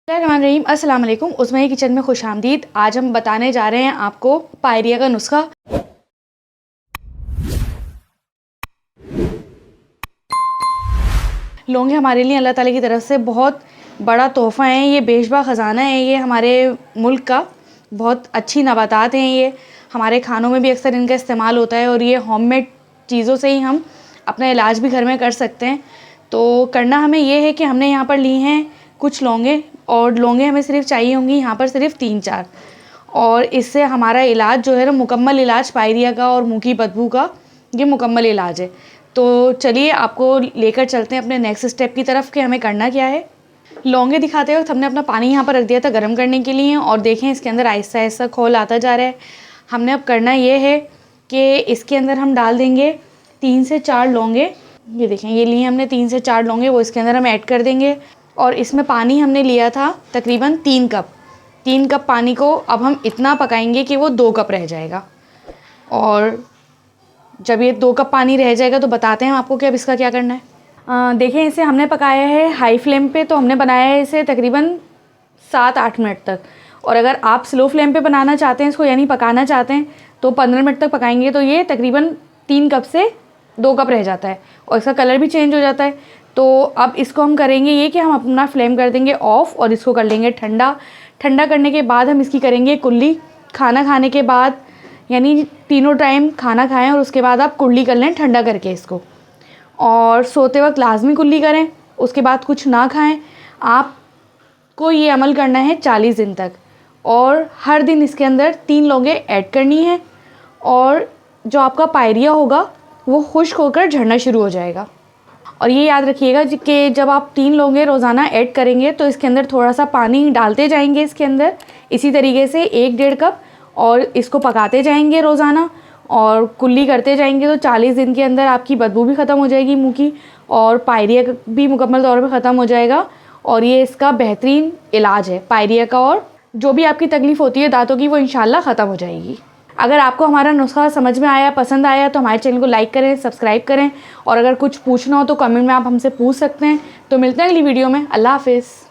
रहीम अस्सलाम वालेकुम। उस्मानी किचन में खुश आमदीद। आज हम बताने जा रहे हैं आपको पायरिया का नुस्खा। लौंगे हमारे लिए अल्लाह ताला की तरफ से बहुत बड़ा तोहफ़ा है। ये बेशबा ख़जाना है। ये हमारे मुल्क का बहुत अच्छी नबातात हैं। ये हमारे खानों में भी अक्सर इनका इस्तेमाल होता है और ये होममेड चीज़ों से ही हम अपना इलाज भी घर में कर सकते हैं। तो करना हमें ये है कि हमने यहाँ पर ली हैं कुछ लौंगे, और लौंगे हमें सिर्फ चाहिए होंगी यहाँ पर सिर्फ 3-4, और इससे हमारा इलाज जो है ना मुकम्मल इलाज पायरिया का और मुँह की बदबू का ये मुकम्मल इलाज है। तो चलिए आपको लेकर चलते हैं अपने नेक्स्ट स्टेप की तरफ कि हमें करना क्या है। लौंगे दिखाते वक्त हमने अपना पानी यहाँ पर रख दिया था गर्म करने के लिए, और देखें इसके अंदर आहिस्ता आहिस्ता खोल आता जा रहा है। हमने अब करना ये है कि इसके अंदर हम डाल देंगे 3 से 4 लौंगे। ये देखें ये लिए हमने 3 से 4 लौंगे, वो इसके अंदर हम ऐड कर देंगे। और इसमें पानी हमने लिया था तकरीबन 3 कप। 3 कप पानी को अब हम इतना पकाएंगे कि वो 2 कप रह जाएगा। और जब ये 2 कप पानी रह जाएगा तो बताते हैं आपको कि अब इसका क्या करना है। देखें इसे हमने पकाया है हाई फ्लेम पे, तो हमने बनाया है इसे तकरीबन 7-8 मिनट तक। और अगर आप स्लो फ्लेम पे बनाना चाहते हैं इसको, यानी पकाना चाहते हैं, तो 15 मिनट तक पकाएंगे तो ये तकरीबन 3 कप से 2 कप रह जाता है और इसका कलर भी चेंज हो जाता है। तो अब इसको हम करेंगे ये कि हम अपना फ्लेम कर देंगे ऑफ़ और इसको कर लेंगे ठंडा। ठंडा करने के बाद हम इसकी करेंगे कुल्ली। खाना खाने के बाद, यानी तीनों टाइम खाना खाएं और उसके बाद आप कुल्ली कर लें ठंडा करके इसको। और सोते वक्त लाजमी कुल्ली करें, उसके बाद कुछ ना खाएं। आपको ये अमल करना है 40 दिन तक, और हर दिन इसके अंदर 3 लौंगे ऐड करनी है, और जो आपका पायरिया होगा वो खुश्क होकर झड़ना शुरू हो जाएगा। और ये याद रखिएगा कि जब आप 3 लौंगे रोज़ाना ऐड करेंगे तो इसके अंदर थोड़ा सा पानी डालते जाएंगे इसके अंदर, इसी तरीके से 1-1.5 कप, और इसको पकाते जाएंगे रोज़ाना और कुल्ली करते जाएंगे। तो 40 दिन के अंदर आपकी बदबू भी ख़त्म हो जाएगी मुँह की, और पायरिया भी मुकम्मल तौर पर ख़त्म हो जाएगा। और ये इसका बेहतरीन इलाज है पायरिया का, और जो भी आपकी तकलीफ़ होती है दांतों की वो इंशाल्लाह ख़त्म हो जाएगी। अगर आपको हमारा नुस्खा समझ में आया, पसंद आया, तो हमारे चैनल को लाइक करें, सब्सक्राइब करें, और अगर कुछ पूछना हो तो कमेंट में आप हमसे पूछ सकते हैं। तो मिलते हैं अगली वीडियो में। अल्लाह हाफ़िज़।